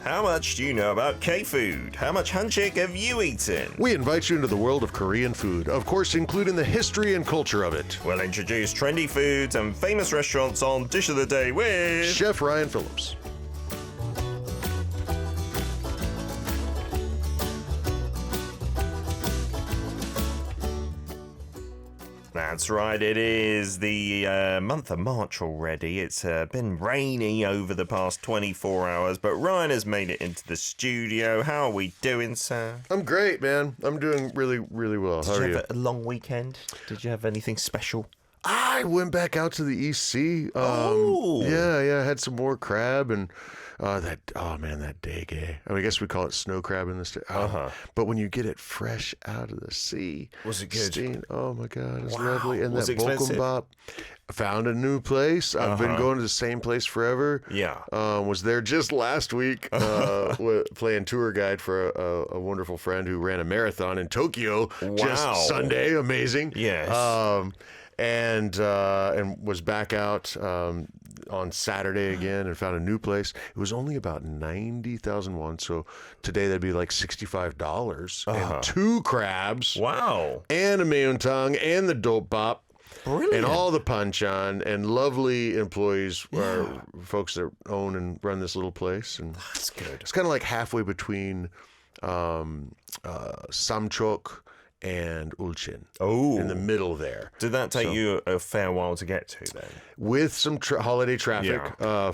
How much do you know about K-food? How much hanchik have you eaten? We invite you into the world of Korean food, of course, including the history and culture of it. We'll introduce trendy foods and famous restaurants on Dish of the Day with Chef Ryan Phillips. That's right, it is the month of March already. It's been rainy over the past 24 hours, but Ryan has made it into the studio. How are we doing, sir? I'm great, man. I'm doing really, really well. How are you? Did you have a long weekend? Did you have anything special? I went back out to the East Sea. Oh! Yeah, I had some more crab and that daige. I guess we call it snow crab in the state. But when you get it fresh out of the sea. Was it good? Oh my God, it's lovely. And Was that it expensive? Bibimbap. Found a new place. I've been going to the same place forever. Yeah. Was there just last week playing tour guide for a wonderful friend who ran a marathon in Tokyo just Sunday. Amazing. Yes. And was back out on Saturday again and found a new place. It was only about 90,000 won, so today that'd be like $65. And 2 crabs. Wow. And a meontang and the dolpap. Brilliant. And all the panchan and lovely employees are folks that own and run this little place. And That's good. it's kind of like halfway between Samchok and Ulchin. Oh. In the middle there. Did that take you a fair while to get to then? With some holiday traffic,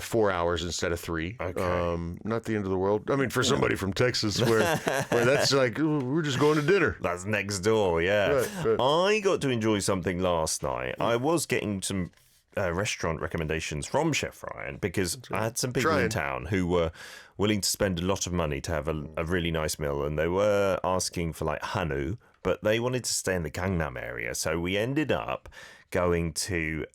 4 hours instead of 3. Okay. Not the end of the world. I mean, for somebody from Texas where that's like, we're just going to dinner. That's next door, yeah. Right. I got to enjoy something last night. I was getting some restaurant recommendations from Chef Ryan because I had some people in town who were willing to spend a lot of money to have a really nice meal, and they were asking for like Hanu, but they wanted to stay in the Gangnam area. So we ended up going to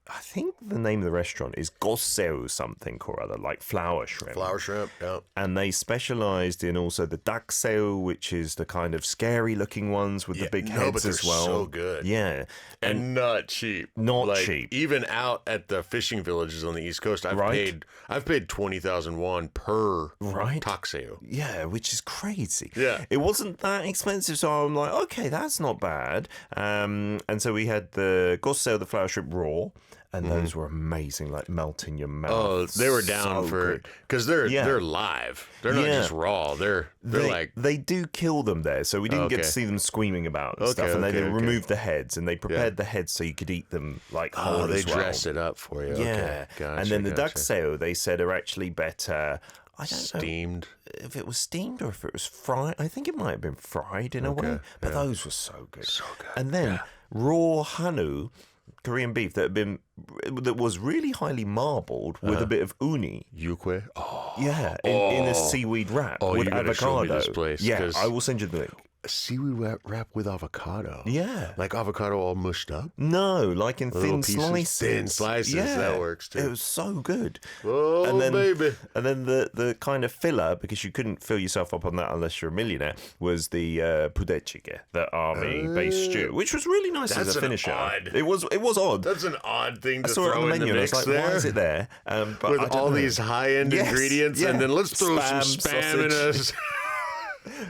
I think the name of the restaurant is Gosseo something or other, like flour shrimp. Flour shrimp, yeah. And they specialised in also the dakseo, which is the kind of scary looking ones with the big heads as well. So good. Yeah. And not cheap. Not cheap. Even out at the fishing villages on the East Coast, I've paid 20,000 won per takseo. Yeah, which is crazy. Yeah. It wasn't that expensive, so I'm like, okay, that's not bad. And so we had the gosseo, the flour shrimp raw, and those were amazing, like melt in your mouth. Oh, they were down for because they're live. They're not just raw. They're like they do kill them there, so we didn't get to see them screaming about and stuff. And they removed the heads, and they prepared the heads so you could eat them like whole they as well. dressed it up for you. Yeah, gotcha, and then the dakseo they said are actually better. I don't steamed. know if it was steamed or if it was fried. I think it might have been fried in a way, but those were so good. So good. And then raw hanu, Korean beef that was really highly marbled with a bit of uni. Yukwe? In a seaweed wrap with you gotta avocado. show me this place, yeah, I will send you the link. A seaweed wrap with avocado. Yeah. Like avocado all mushed up? No, like in thin slices. Thin slices, that works too. It was so good. Oh, baby. And then the kind of filler, because you couldn't fill yourself up on that unless you're a millionaire, was the pudechige, the army-based stew, which was really nice as a finisher. It was odd. That's an odd thing to I saw throw it on the in the menu mix and I was like, why is it there? But with I don't all know. these high-end ingredients, and then let's throw some spam in us.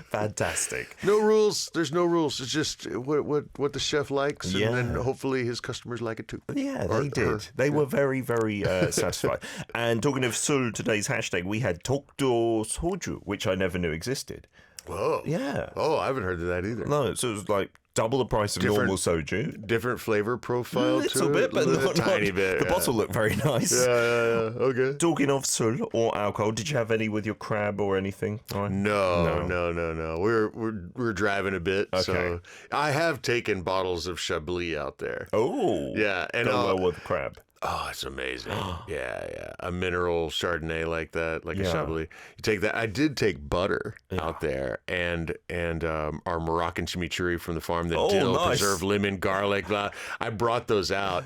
Fantastic. No rules. There's no rules. It's just what the chef likes, and then hopefully his customers like it too. Yeah, they did. They were very, very satisfied. And talking of Sul, today's hashtag, we had Tokdo Soju, which I never knew existed. Whoa. Yeah. Oh, I haven't heard of that either. No, so it was like double the price of normal soju. Different flavor profile, a little to bit, it. but not tiny bit. The bottle looked very nice. Yeah. Okay. Talking of sul or alcohol, did you have any with your crab or anything? No. We're driving a bit, so I have taken bottles of Chablis out there. Oh, yeah, and well with crab. Oh, it's amazing. Yeah. A mineral Chardonnay like that, like a Chablis. You take that. I did take butter out there and our Moroccan chimichurri from the farm, the dill, preserved lemon, garlic, blah. I brought those out.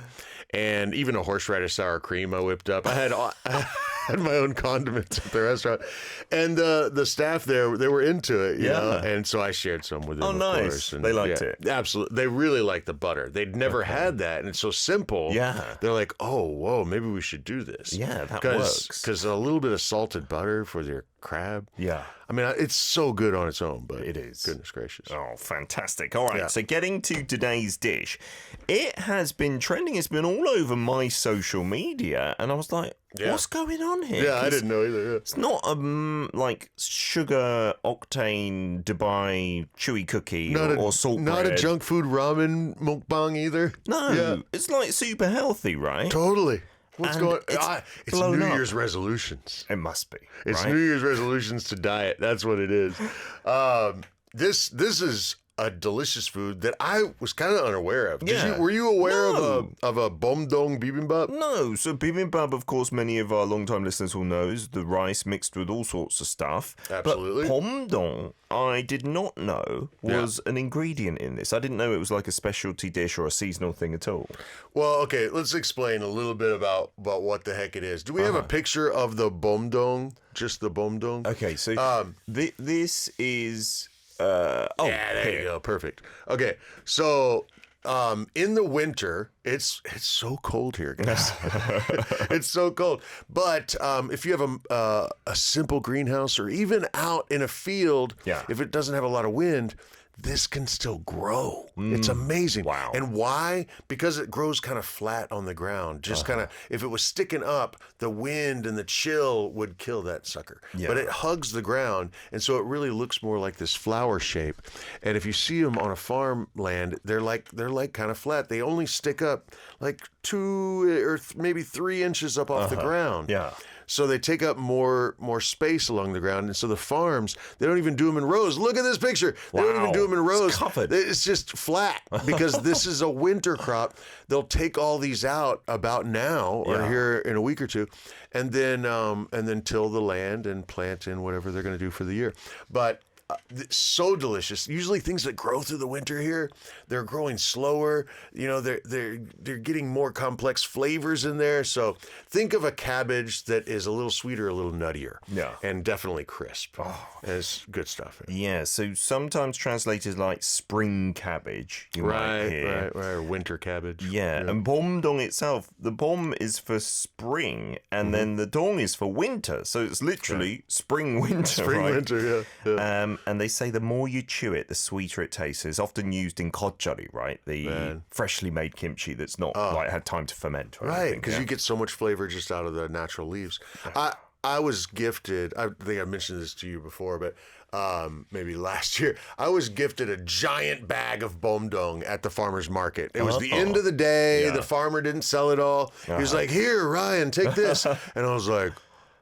And even a horseradish sour cream I whipped up. I had had my own condiments at the restaurant, and the staff there, they were into it, you know, and so I shared some with them. Oh, of nice! course. And they liked it. Absolutely, they really liked the butter. They'd never had that, and it's so simple. Yeah, they're like, oh, whoa, maybe we should do this. Yeah, that works. Because a little bit of salted butter for your crab. Yeah. I mean, it's so good on its own, but it is. Goodness gracious. Oh, fantastic. All right, so getting to today's dish. It has been trending. It's been all over my social media, and I was like, what's going on here? Yeah, I didn't know either. Yeah. It's not like sugar octane Dubai chewy cookie or salt Not bread. a junk food ramen mukbang either. No, it's like super healthy, right? Totally. What's And going it's it's blown New up. Year's resolutions. It must be. It's right? New Year's resolutions to diet. That's what it is. This is a delicious food that I was kind of unaware of. Were you aware of a Bomdong Bibimbap? No. So bibimbap, of course, many of our long-time listeners will know, is the rice mixed with all sorts of stuff. Absolutely. But Bomdong, I did not know was an ingredient in this. I didn't know it was like a specialty dish or a seasonal thing at all. Well, okay, let's explain a little bit about what the heck it is. Do we have a picture of the Bomdong? Just the Bomdong? Okay, so this is... there you go. Perfect. Okay, so in the winter, it's so cold here, guys. It's so cold. But if you have a simple greenhouse or even out in a field, if it doesn't have a lot of wind, this can still grow. It's amazing. Wow. And why? Because it grows kind of flat on the ground. Just kind of, if it was sticking up, the wind and the chill would kill that sucker. Yeah. But it hugs the ground, and so it really looks more like this flower shape. And if you see them on a farmland, they're like kind of flat. They only stick up like 2 or maybe 3 inches up off the ground. Yeah. So they take up more space along the ground. And so the farms, they don't even do them in rows. Look at this picture. They don't even do them in rows. It's covered. It's just flat because this is a winter crop. They'll take all these out about now or here in a week or two, and then till the land and plant in whatever they're going to do for the year. But so delicious. Usually things that grow through the winter here, they're growing slower. You know, they're getting more complex flavors in there. So think of a cabbage that is a little sweeter, a little nuttier. Yeah. And definitely crisp. And it's good stuff. Yeah, so sometimes translated like spring cabbage, you might hear. Right. Or winter cabbage. Yeah, and Bomdong itself, the bom is for spring, and then the dong is for winter. So it's literally spring, winter, right? Winter, yeah. And they say the more you chew it, the sweeter it tastes. It's often used in 겉절이, right? The freshly made kimchi that's not like had time to ferment. Or Right, because you get so much flavor just out of the natural leaves. I was gifted, I think I mentioned this to you before, but maybe last year, I was gifted a giant bag of Bomdong at the farmer's market. It was the end of the day. The farmer didn't sell it all. He was like, here, Ryan, take this. And I was like,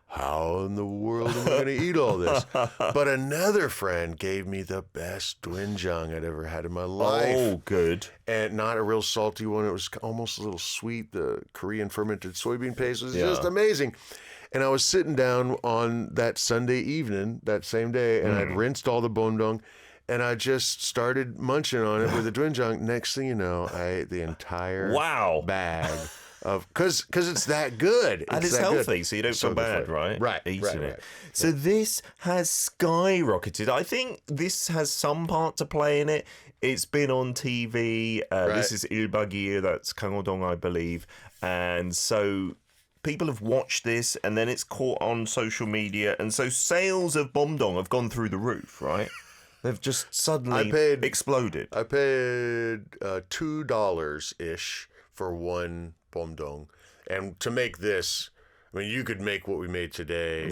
how in the world am I going to eat all this? But another friend gave me the best doenjang I'd ever had in my life. Oh, good. And not a real salty one. It was almost a little sweet. The Korean fermented soybean paste was just amazing. And I was sitting down on that Sunday evening, that same day, and I'd rinsed all the Bomdong, and I just started munching on it with the doenjang. Next thing you know, I ate the entire bag. Because it's that good. And it's healthy, so you don't feel bad, right? Right. Eating it. So this has skyrocketed. I think this has some part to play in it. It's been on TV. This is 일박이일, that's 강호동, I believe. And so people have watched this, and then it's caught on social media. And so sales of Bomdong have gone through the roof, right? They've just suddenly exploded. I paid $2-ish for one Bomdong. And to make this, I mean, you could make what we made today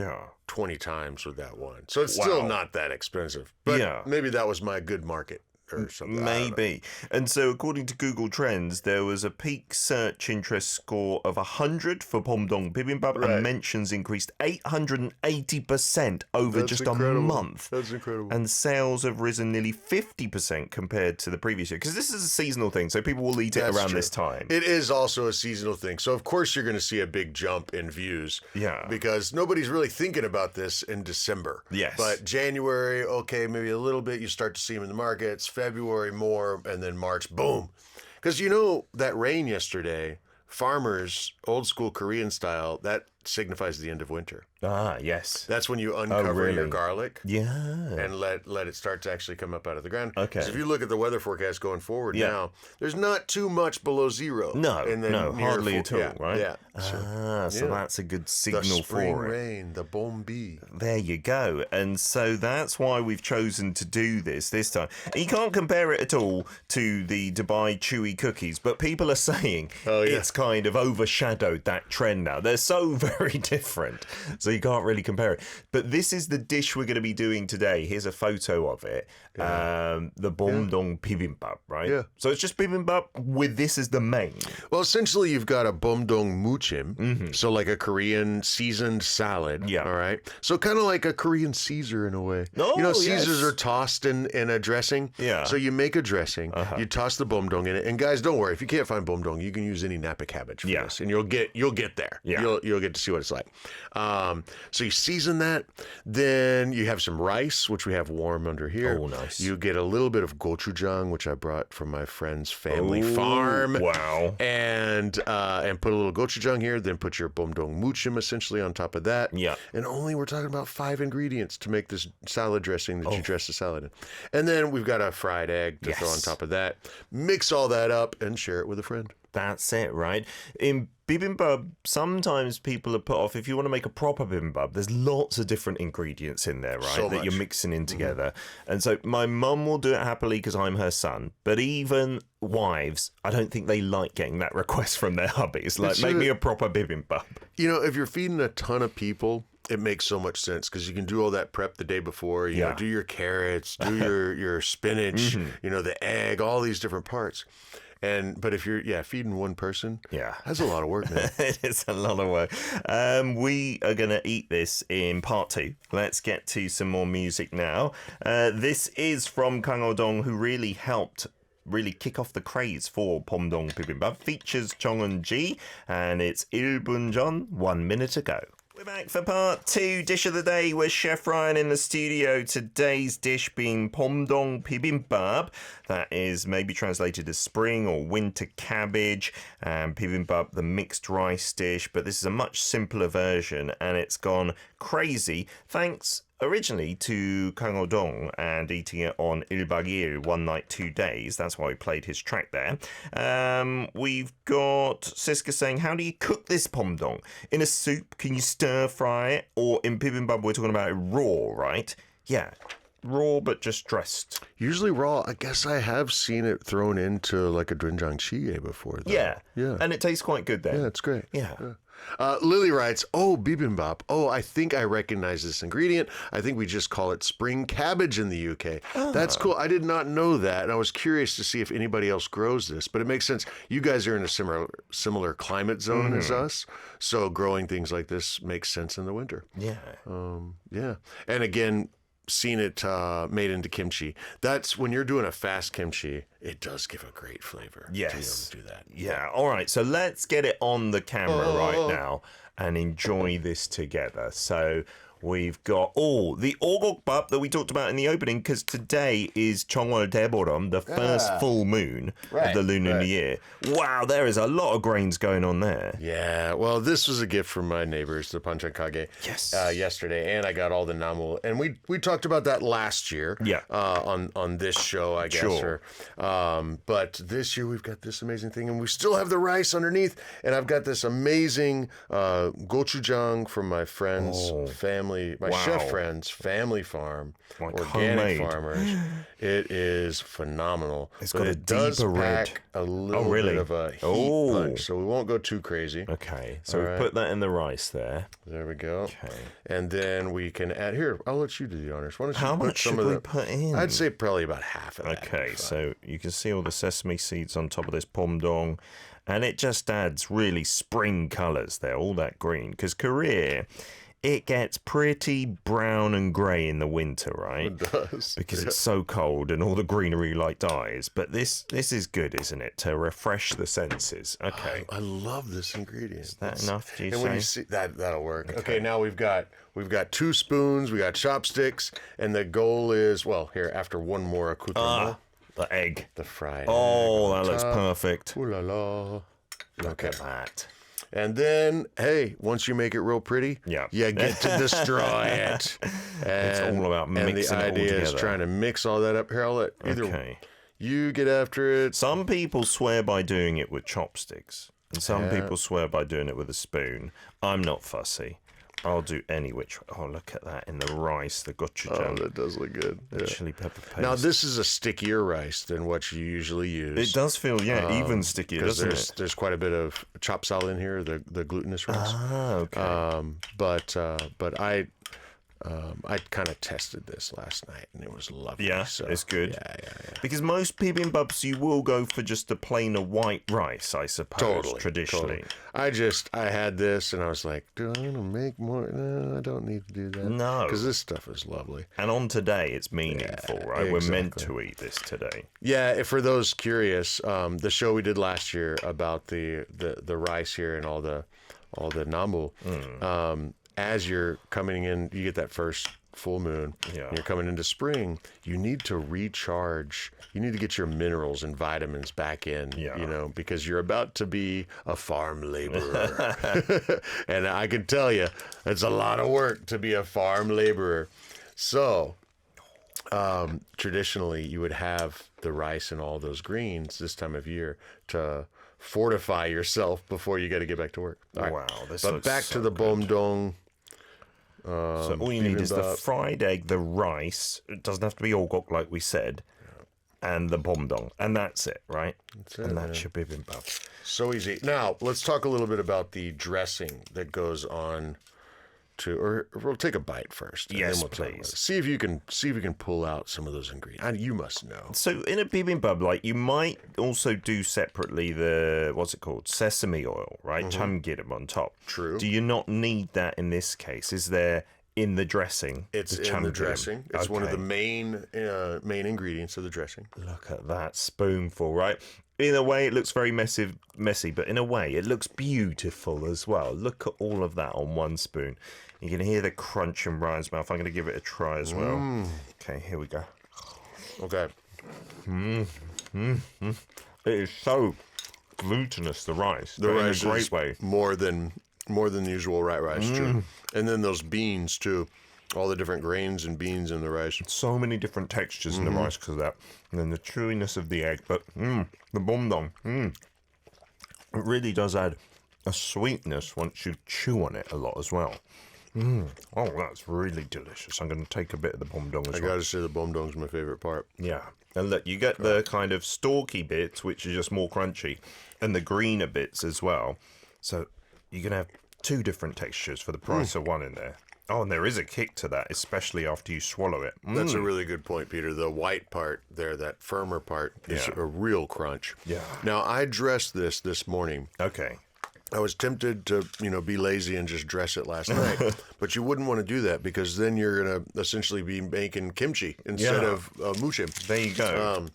20 times with that one. So it's still not that expensive. But maybe that was my good market or something. Maybe. And so according to Google Trends, there was a peak search interest score of 100 for Bomdong Bibimbap, and mentions increased 880% over just a month. That's incredible. And sales have risen nearly 50% compared to the previous year. Because this is a seasonal thing, so people will eat it around this time. It is also a seasonal thing. So of course you're going to see a big jump in views. Yeah. Because nobody's really thinking about this in December. Yes. But January, okay, maybe a little bit. You start to see them in the markets. February more, and then March, boom. Because you know that rain yesterday, farmers, old school Korean style, that signifies the end of winter. Ah, yes. That's when you uncover your garlic. Yeah. And let it start to actually come up out of the ground. Okay. So if you look at the weather forecast going forward now, there's not too much below zero. No, hardly at all, right? Yeah. So that's a good signal the spring for it. rain, the bombi. There you go. And so that's why we've chosen to do this time. You can't compare it at all to the Dubai chewy cookies, but people are saying it's kind of overshadowed that trend now. They're so very different, so you can't really compare it. But this is the dish we're going to be doing today. Here's a photo of it. The Bomdong Bibimbap, right? Yeah. So it's just bibimbap with this as the main. Well, essentially, you've got a Bomdong muchim, so like a Korean seasoned salad. Yeah. All right. So kind of like a Korean Caesar in a way. Oh, Caesars are tossed in a dressing. Yeah. So you make a dressing, you toss the Bomdong in it, and guys, don't worry. If you can't find Bomdong, you can use any Napa cabbage for this, and you'll get there. Yeah. You'll get to see what it's like. So you season that, then you have some rice, which we have warm under here. Oh, nice. You get a little bit of gochujang, which I brought from my friend's family farm. Wow. And put a little gochujang here, then put your Bomdong muchim essentially on top of that. Yeah. And we're talking about 5 ingredients to make this salad dressing that you dress the salad in. And then we've got a fried egg to throw on top of that. Mix all that up and share it with a friend. That's it, right? In bibimbap, sometimes people are put off. If you want to make a proper bibimbap, there's lots of different ingredients in there, right? That you're mixing in together. And so my mum will do it happily because I'm her son. But even wives, I don't think they like getting that request from their hubbies. Like, make me a proper bibimbap. If you're feeding a ton of people, it makes so much sense because you can do all that prep the day before. You know, do your carrots, do your spinach, the egg, all these different parts. But if you're feeding one person, that's a lot of work, man. It is a lot of work. We are going to eat this in part 2. Let's get to some more music now. This is from Kang Oh-dong, who really helped kick off the craze for Bomdong Bibimbap. Features Chong Eun-ji, and it's 1분 전, 1 minute ago. We're back for part 2, Dish of the Day, with Chef Ryan in the studio. Today's dish being Bomdong Bibimbap. That is maybe translated as spring or winter cabbage, and bibimbap, the mixed rice dish. But this is a much simpler version, and it's gone crazy thanks originally to Kang Oh-dong and eating it on 1박 2일, 1 night, 2 days. That's why we played his track there. We've got Siska saying, how do you cook this Bomdong? In a soup? Can you stir fry it? Or in bibimbap, we're talking about it raw, right? Yeah, raw but just dressed. Usually raw. I guess I have seen it thrown into like a doenjang jjigae before, though. Yeah. And it tastes quite good then. Yeah, it's great. Yeah. Lily writes, bibimbap. I think I recognize this ingredient. I think we just call it spring cabbage in the UK. That's cool. I did not know that, and I was curious to see if anybody else grows this, but it makes sense. You guys are in a similar climate zone as us, so growing things like this makes sense in the winter. Yeah. And again, seen it made into kimchi. That's when you're doing a fast kimchi, it does give a great flavor. Yes. To be able to do that. Yeah. All right. So let's get it on the camera right now and enjoy this together. So we've got the orgokbap that we talked about in the opening, because today is Chongwol Daeboram, the first full moon of the Lunar New Year. Wow, there is a lot of grains going on there. Yeah, well, this was a gift from my neighbors, the Panchankage, yesterday, and I got all the namu. And we talked about that last year on this show, I guess. Sure. But this year we've got this amazing thing, and we still have the rice underneath, and I've got this amazing gochujang from my friend's family. My chef friend's family farm, like organic farmers. It is phenomenal. It's got a deeper red. A little bit of a heat punch, so we won't go too crazy. Okay, so we put that in the rice there. There we go. Okay, and then we can add here. I'll let you do the honors. Why don't you How much should we put in? I'd say probably about half of that. Okay, so you can see all the sesame seeds on top of this Bomdong, and it just adds really spring colours there, all that green. Because Korea, it gets pretty brown and grey in the winter, right? It does. Because it's so cold and all the greenery dies. But this is good, isn't it? To refresh the senses. Okay. I love this ingredient. Is that enough, do you and say? when you see that'll work. Okay, now we've got 2 spoons, we got chopsticks, and the goal is, after one more accoutrement. The egg. The fried egg. Oh, that looks perfect. Ooh la la. Look at that. And then, hey, once you make it real pretty, you get to destroy it. It's all about mixing it all together. And the idea is trying to mix all that up. Here, I'll let either you get after it. Some people swear by doing it with chopsticks, and some people swear by doing it with a spoon. I'm not fussy. I'll do any which way. Oh, look at that in the rice, the gochujang. Oh, that does look good. The chili pepper paste. Now, this is a stickier rice than what you usually use. It does feel, even stickier, doesn't it? There's quite a bit of chop sal in here, the glutinous rice. Ah, okay. But I kind of tested this last night, and it was lovely. Yeah, so, it's good. Yeah. Because most bibimbaps, you will go for just the plainer white rice, I suppose, traditionally. Totally. I had this, and I was like, do I want to make more? No, I don't need to do that. No. Because this stuff is lovely. And on today, it's meaningful, right? Exactly. We're meant to eat this today. Yeah, for those curious, the show we did last year about the rice here and all the namu, as you're coming in, you get that first full moon. Yeah. And you're coming into spring. You need to recharge. You need to get your minerals and vitamins back in. Yeah. Because you're about to be a farm laborer, and I can tell you, it's a lot of work to be a farm laborer. So, traditionally, you would have the rice and all those greens this time of year to fortify yourself before you got to get back to work. All right. Wow, but back to the Bomdong. So all you need is the fried egg, the rice. It doesn't have to be all cooked like we said, and the bomdong, and that's it, right? That's your bibimbap. So easy. Now let's talk a little bit about the dressing that goes on. Or we'll take a bite first. Yes, then we'll please. See if you can pull out some of those ingredients. You must know. So in a bibimbap, you might also do separately what's it called? Sesame oil, right? Chamgirim on top. True. Do you not need that in this case? Is there in the dressing? It's in the dressing. It's one of the main ingredients of the dressing. Look at that spoonful, right? In a way, it looks very messy, but in a way, it looks beautiful as well. Look at all of that on one spoon. You can hear the crunch in Ryan's mouth. I'm going to give it a try as well. Okay, here we go. Okay. It is so glutinous, the rice. The rice in a great way. More than the usual rice, too. And then those beans, too. All the different grains and beans in the rice. So many different textures in the rice because of that. And then the chewiness of the egg. But the bomdong, it really does add a sweetness once you chew on it a lot as well. Oh, that's really delicious. I'm going to take a bit of the bomdong as well. I got to say the bomdong's my favorite part. Yeah. And look, you get the kind of stalky bits, which are just more crunchy, and the greener bits as well. So you're going to have two different textures for the price of one in there. Oh, and there is a kick to that, especially after you swallow it. That's a really good point, Peter. The white part there, that firmer part, is a real crunch. Yeah. Now, I dressed this morning. Okay. I was tempted to, be lazy and just dress it last night. But you wouldn't want to do that because then you're going to essentially be making kimchi instead of mushim. There you go.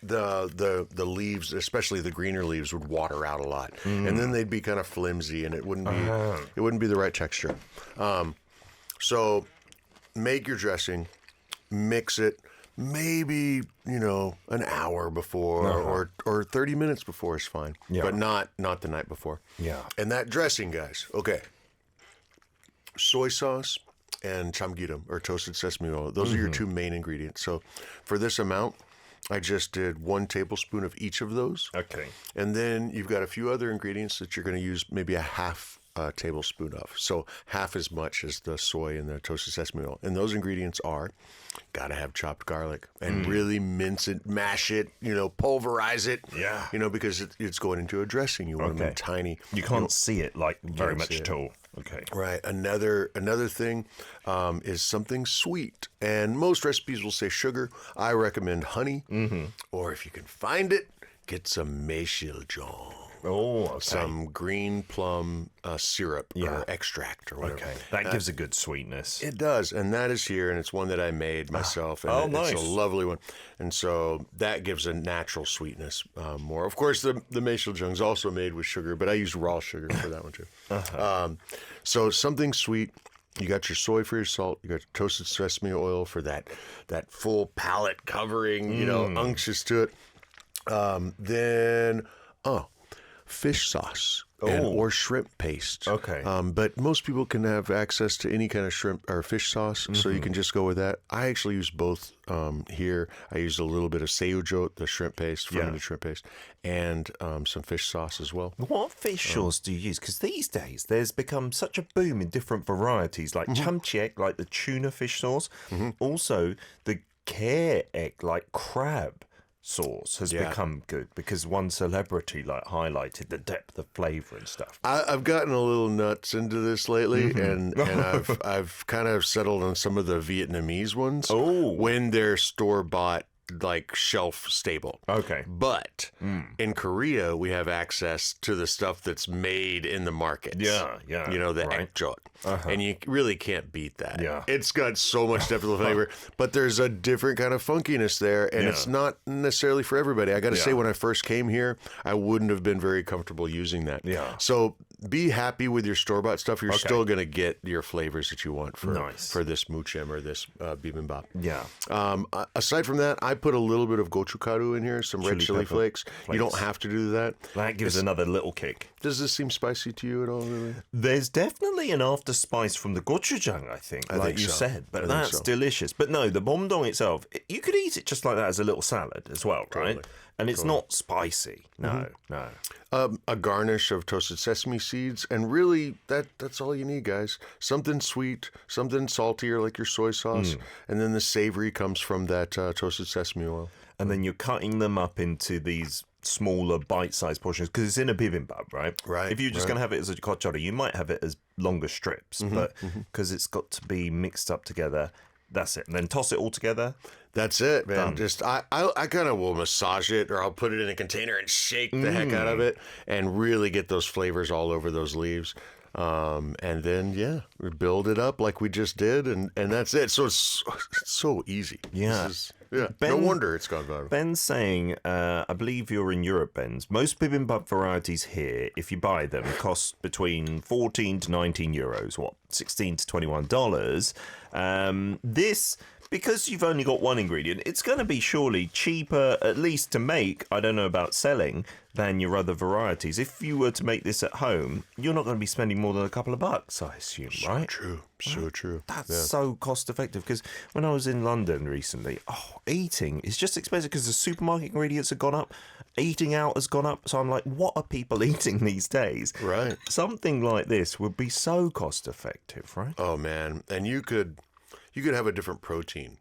The leaves, especially the greener leaves, would water out a lot, and then they'd be kind of flimsy, and it wouldn't be the right texture. So make your dressing, mix it, maybe an hour before or 30 minutes before is fine, but not the night before. Yeah. And that dressing, guys. Okay. Soy sauce and chamgirim, or toasted sesame oil. Those are your two main ingredients. So for this amount, I just did 1 tablespoon of each of those. Okay. And then you've got a few other ingredients that you're going to use maybe a half tablespoon of. So half as much as the soy and the toasted sesame oil. And those ingredients are, got to have chopped garlic and really mince it, mash it, pulverize it. Yeah. Because it's going into a dressing. You want them tiny. You can't see it very much at all. Okay. Right. Another thing is something sweet. And most recipes will say sugar. I recommend honey. Or if you can find it, get some meşilcong. Oh, okay. Some green plum syrup or extract or whatever. Okay. That gives a good sweetness. It does. And that is here. And it's one that I made myself. And nice. It's a lovely one. And so that gives a natural sweetness more. Of course, the meşilcong is also made with sugar, but I use raw sugar for that one too. So something sweet. You got your soy for your salt. You got your toasted sesame oil for that full palate covering, unctuous to it. Then, fish sauce. or shrimp paste. Okay. But most people can have access to any kind of shrimp or fish sauce, so you can just go with that. I actually use both here. I use a little bit of seiujo, the shrimp paste, fermented shrimp paste, and some fish sauce as well. What fish sauce do you use? Because these days there's become such a boom in different varieties, like chamchiek, like the tuna fish sauce. Also, the kare egg, like crab sauce has become good because one celebrity like highlighted the depth of flavor and stuff. I've gotten a little nuts into this lately, and I've kind of settled on some of the Vietnamese ones when they're store-bought, like shelf stable. Okay. But in Korea, we have access to the stuff that's made in the markets. Yeah. You know, the right. ekjot. And you really can't beat that. Yeah. It's got so much depth of flavor, but there's a different kind of funkiness there, and it's not necessarily for everybody. I got to say, when I first came here, I wouldn't have been very comfortable using that. Yeah. So be happy with your store-bought stuff. You're still going to get your flavors that you want for this muchem or this bibimbap. Yeah. Aside from that, I put a little bit of gochugaru in here, some red chili flakes. You don't have to do that. That gives another little kick. Does this seem spicy to you at all, really? There's definitely an after spice from the gochujang, I think, like you said, but that's delicious. But no, the bomdong itself, you could eat it just like that as a little salad as well, right? And it's not spicy. No. A garnish of toasted sesame seeds, and really that's all you need, guys. Something sweet, something saltier like your soy sauce, and then the savory comes from that toasted sesame oil. And then you're cutting them up into these smaller bite-sized portions because it's in a bibimbap, right? Right. If you're just going to have it as a 겉절이, you might have it as longer strips, but because it's got to be mixed up together, that's it. And then toss it all together. That's it, man. Just I kind of will massage it, or I'll put it in a container and shake the heck out of it, and really get those flavors all over those leaves. And then we build it up like we just did, and that's it. So it's so easy. Yeah. No wonder it's gone viral. Ben's saying, I believe you're in Europe, Ben's. Most bibimbap varieties here, if you buy them, cost between 14 to 19 euros, $16 to $21. This, because you've only got one ingredient, it's going to be surely cheaper, at least to make, I don't know about selling, than your other varieties. If you were to make this at home, you're not going to be spending more than a couple of bucks, I assume, right? So true. That's so cost effective, because when I was in London recently, eating is just expensive because the supermarket ingredients have gone up, eating out has gone up. So I'm like, what are people eating these days? Right. Something like this would be so cost effective, right? Oh man, and you could have a different protein.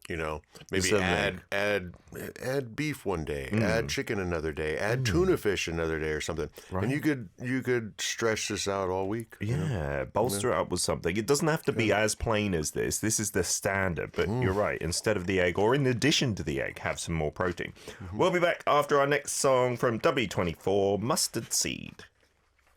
You know, maybe add beef one day, add chicken another day, add tuna fish another day or something. Right. And you could stretch this out all week. Yeah, bolster it up with something. It doesn't have to be as plain as this. This is the standard, but you're right. Instead of the egg, or in addition to the egg, have some more protein. We'll be back after our next song from W24, Mustard Seed.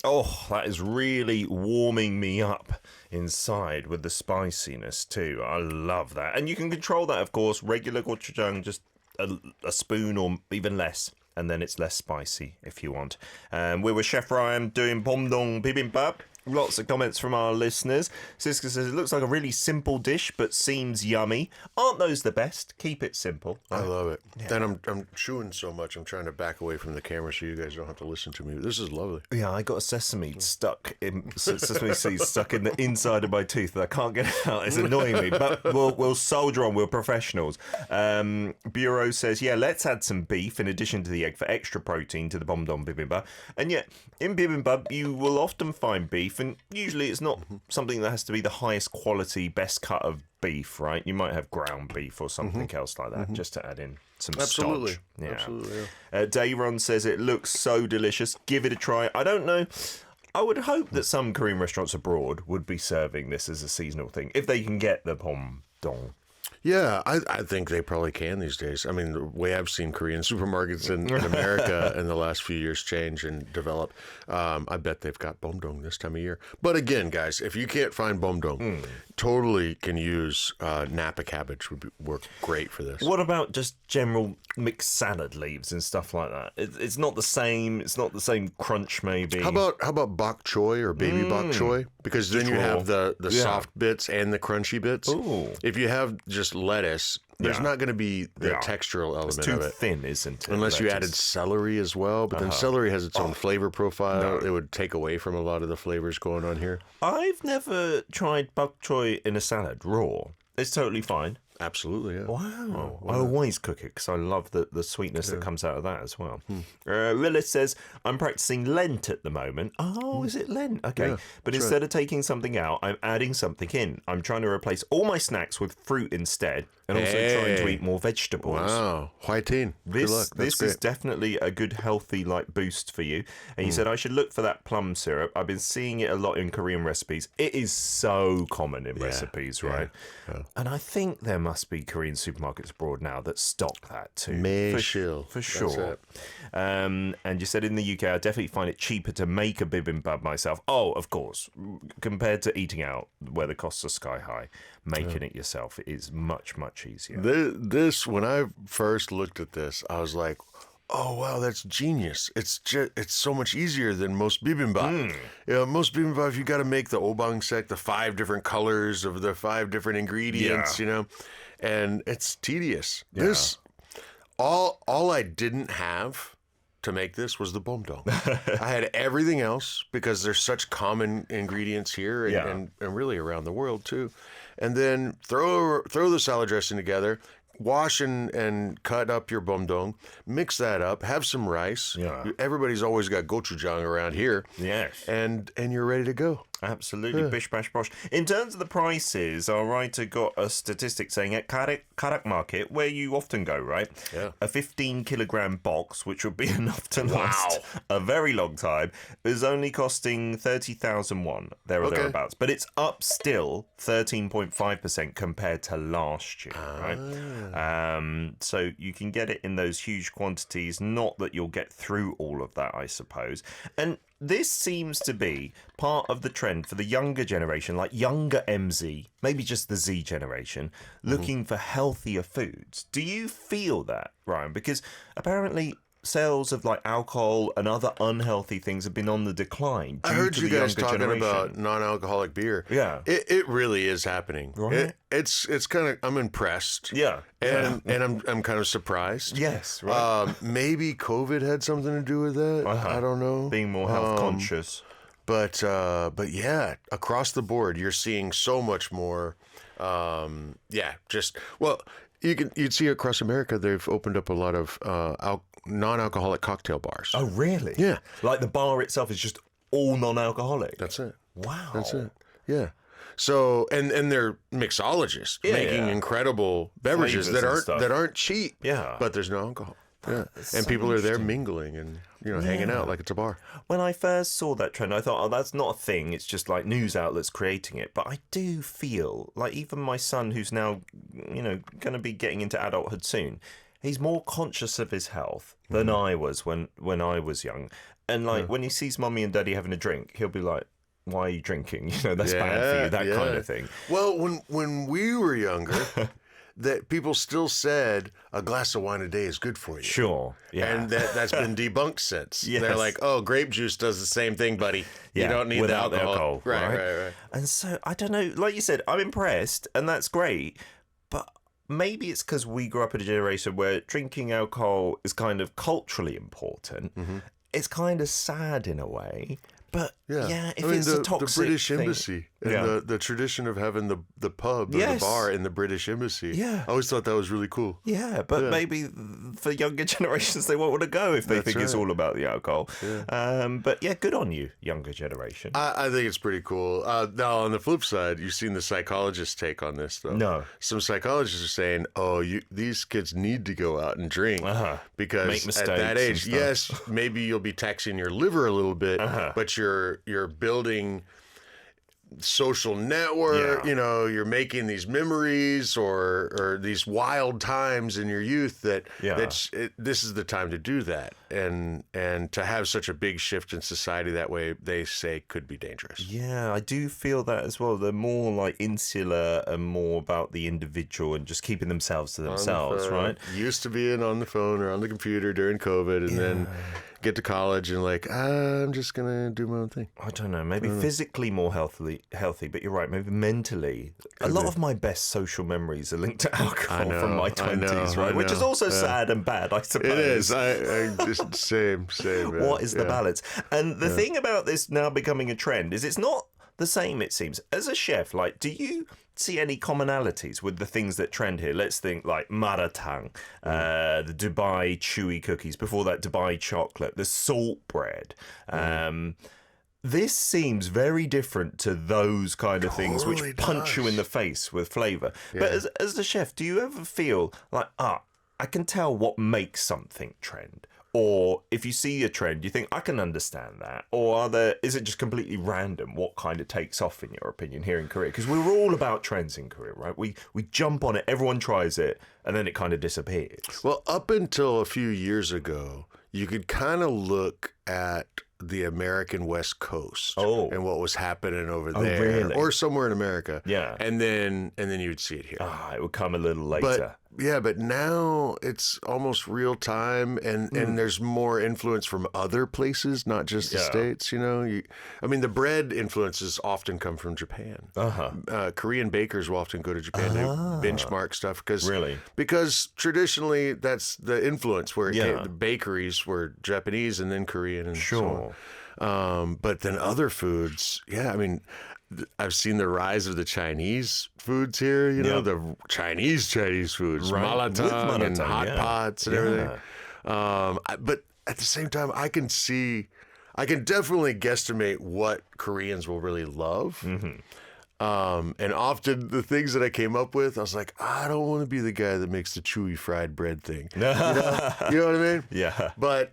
Oh, that is really warming me up inside with the spiciness too. I love that. And you can control that, of course. Regular gochujang, just a spoon or even less. And then it's less spicy if you want. We're with Chef Ryan doing Bomdong Bibimbap. Lots of comments from our listeners. Siska says, it looks like a really simple dish, but seems yummy. Aren't those the best? Keep it simple. I love it. Yeah. And I'm chewing so much, I'm trying to back away from the camera so you guys don't have to listen to me. This is lovely. Yeah, I got a sesame seed stuck in the inside of my tooth that I can't get out. It's annoying me, but we'll soldier on. We're professionals. Bureau says, let's add some beef in addition to the egg for extra protein to the Bomdong Bibimbap. And yet, in bibimbap, you will often find beef, and usually it's not something that has to be the highest quality, best cut of beef, right? You might have ground beef or something else like that, just to add in some Absolutely. stodge. Absolutely. Dayron says it looks so delicious. Give it a try. I don't know. I would hope that some Korean restaurants abroad would be serving this as a seasonal thing, if they can get the Bomdong. Yeah, I think they probably can these days. I mean, the way I've seen Korean supermarkets in America in the last few years change and develop, I bet they've got Bomdong this time of year. But again, guys, if you can't find Bomdong, totally can use Napa cabbage. Would work great for this. What about just general mixed salad leaves and stuff like that? It's not the same. It's not the same crunch, maybe. How about bok choy or baby bok choy? Because then you have the soft bits and the crunchy bits. Ooh. If you have just lettuce, there's not going to be the textural element it's too of it. thin, isn't it? Unless you added celery as well. But then celery has its own flavor profile. No. It would take away from a lot of the flavors going on here. I've never tried bok choy in a salad raw. It's totally fine. Absolutely, yeah. Wow. I always cook it because I love the sweetness that comes out of that as well. Lilith says, I'm practicing Lent at the moment. Oh, is it Lent? Okay. Yeah, but instead of taking something out, I'm adding something in. I'm trying to replace all my snacks with fruit instead and also trying to eat more vegetables. Wow. Whiting. Good luck. This is definitely a good healthy boost for you. And you said I should look for that plum syrup. I've been seeing it a lot in Korean recipes. It is so common in recipes, right? Yeah. And I think there must be Korean supermarkets abroad now that stock that too. For sure. And you said in the UK, I definitely find it cheaper to make a bibimbap myself. Oh, of course. Compared to eating out where the costs are sky high, making it yourself is much, much easier. This, when I first looked at this, I was like, oh, wow, that's genius. It's so much easier than most bibimbap. Most bibimbap, you got to make the obangsek, the 5 different colors of the 5 different ingredients, and it's tedious. Yeah. This, all I didn't have to make this was the bomdong. I had everything else because there's such common ingredients here and really around the world too. And then throw the salad dressing together, wash and cut up your bomdong, mix that up, have some rice. Yeah. Everybody's always got gochujang around here. Yes. And you're ready to go. Absolutely, bish bash bosh. In terms of the prices, our writer got a statistic saying at Karak Market, where you often go, right? Yeah. A 15-kilogram box, which would be enough to last a very long time, is only costing 30,000 won, there or thereabouts. But it's up still 13.5% compared to last year, right? So you can get it in those huge quantities. Not that you'll get through all of that, I suppose. And this seems to be part of the trend for the younger generation, like younger MZ, maybe just the Z generation, looking for healthier foods. Do you feel that, Ryan? Because apparently sales of alcohol and other unhealthy things have been on the decline. I heard you guys talking about non-alcoholic beer. Yeah, it really is happening. Right. It's kind of, I'm impressed. Yeah, and I'm kind of surprised. Yes, right. Maybe COVID had something to do with that. I don't know. Being more health conscious. But yeah, across the board, you're seeing so much more. You'd see across America, they've opened up a lot of non-alcoholic cocktail bars. Oh, really? Yeah. Like the bar itself is just all non-alcoholic. That's it. Wow. That's it. Yeah. So and they're mixologists making incredible beverages that aren't cheap. Yeah. But there's no alcohol. Yeah. And people are there mingling and hanging out like it's a bar. When I first saw that trend, I thought, oh, that's not a thing. It's just like news outlets creating it. But I do feel like even my son, who's now, going to be getting into adulthood soon, he's more conscious of his health than I was when I was young. And when he sees mummy and daddy having a drink, he'll be like, why are you drinking? That's bad for you, that kind of thing. Well, when we were younger, that people still said a glass of wine a day is good for you. Sure. Yeah. And that's been debunked since. Yes. They're like, oh, grape juice does the same thing, buddy. You don't need without the alcohol. Right. And so, I don't know, like you said, I'm impressed, and that's great, but maybe it's because we grew up in a generation where drinking alcohol is kind of culturally important. Mm-hmm. It's kind of sad in a way. But if it's a toxic the British thing, embassy and the tradition of having the pub or the bar in the British embassy. Yeah. I always thought that was really cool. Yeah, but maybe for younger generations they won't want to go if they think it's all about the alcohol. Yeah. But good on you, younger generation. I think it's pretty cool. Now on the flip side, you've seen the psychologist's take on this though. No. Some psychologists are saying, these kids need to go out and drink because make mistakes at that age, yes, maybe you'll be taxing your liver a little bit, but you're building social network, you're making these memories or these wild times in your youth this is the time to do that. And to have such a big shift in society that way, they say could be dangerous. Yeah, I do feel that as well. They're more insular and more about the individual and just keeping themselves to themselves, right? Used to being on the phone or on the computer during COVID and then get to college and like, I'm just going to do my own thing. I don't know. Maybe physically more healthy, but you're right. Maybe mentally. A lot of my best social memories are linked to alcohol from my 20s, right? Which is also sad and bad, I suppose. It is. I just same. What is the balance? And the thing about this now becoming a trend is it's not the same, it seems. As a chef, like, do you see any commonalities with the things that trend here? Let's think like maratang, the Dubai chewy cookies, before that Dubai chocolate, the salt bread. This seems very different to those kind of things which punch you in the face with flavour. Yeah. But as a chef, do you ever feel like, I can tell what makes something trend? Or if you see a trend, you think, I can understand that. Or is it just completely random what kind of takes off, in your opinion, here in Korea? Because we're all about trends in Korea, right? We jump on it, everyone tries it, and then it kind of disappears. Well, up until a few years ago, you could kind of look at the American West Coast and what was happening over there, really? Or somewhere in America. Yeah. And then you would see it here. It would come a little later. But now it's almost real time, and there's more influence from other places, not just the States. You know, the bread influences often come from Japan. Korean bakers will often go to Japan to benchmark stuff because traditionally that's the influence where it came, the bakeries were Japanese and then Korean and so on. But then other foods, I've seen the rise of the Chinese foods here, the Chinese foods, malatang and hot pots and everything. But at the same time, I can definitely guesstimate what Koreans will really love. Mm-hmm. And often the things that I came up with, I was like, I don't want to be the guy that makes the chewy fried bread thing. You know what I mean? Yeah. But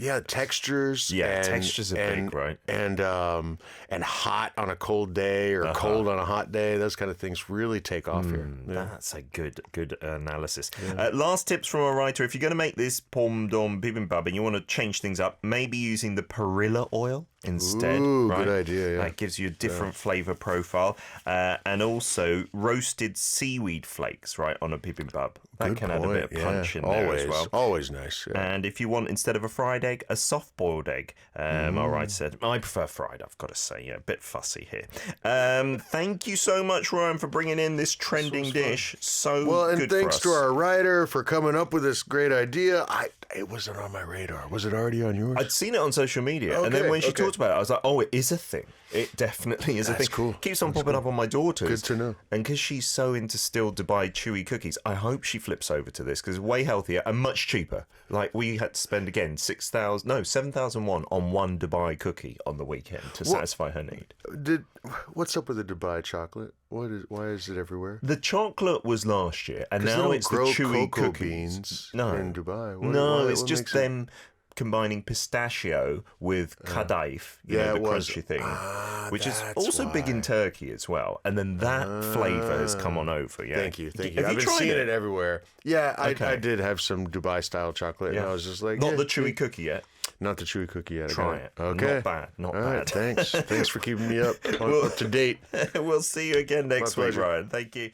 yeah, textures. Yeah, textures are big, right? And hot on a cold day or cold on a hot day. Those kind of things really take off here. Yeah. That's a good analysis. Yeah. Last tips from a writer: if you're going to make this Bomdong Bibimbap and you want to change things up, maybe using the perilla oil instead. Ooh, right? Good idea. Yeah. That gives you a different flavour profile, and also roasted seaweed flakes, right, on a bibimbap. That can add a bit of punch in there as well. Always nice. Yeah. And if you want, instead of a fried egg, a soft-boiled egg. All right, said I prefer fried. I've got to say, a bit fussy here. Thank you so much, Ryan, for bringing in this trending dish. And thanks to our writer for coming up with this great idea. It wasn't on my radar. Was it already on yours? I'd seen it on social media, and then when she talked about it, I was like, oh, it is a thing. It definitely is a thing. That's cool. Keeps on popping up on my daughter's. Good to know. And because she's so into still Dubai chewy cookies, I hope she flips over to this because it's way healthier and much cheaper. Like, we had to spend, again, 7,000 won on one Dubai cookie on the weekend to satisfy her need. What's up with the Dubai chocolate? Why is it everywhere? The chocolate was last year, and now it's the chewy cocoa cookies. Beans in Dubai. It's just them combining pistachio with kadayif, the crunchy thing, which is also big in Turkey as well. And then that flavour has come on over. Yeah. Thank you. I've been seeing it everywhere. Yeah, I did have some Dubai-style chocolate, and I was just like... Not the chewy cookie yet. Not the chewy cookie yet. Try it. Okay. Not bad. Right, thanks. Thanks for keeping me up to date. We'll see you again next week, Ryan. Thank you.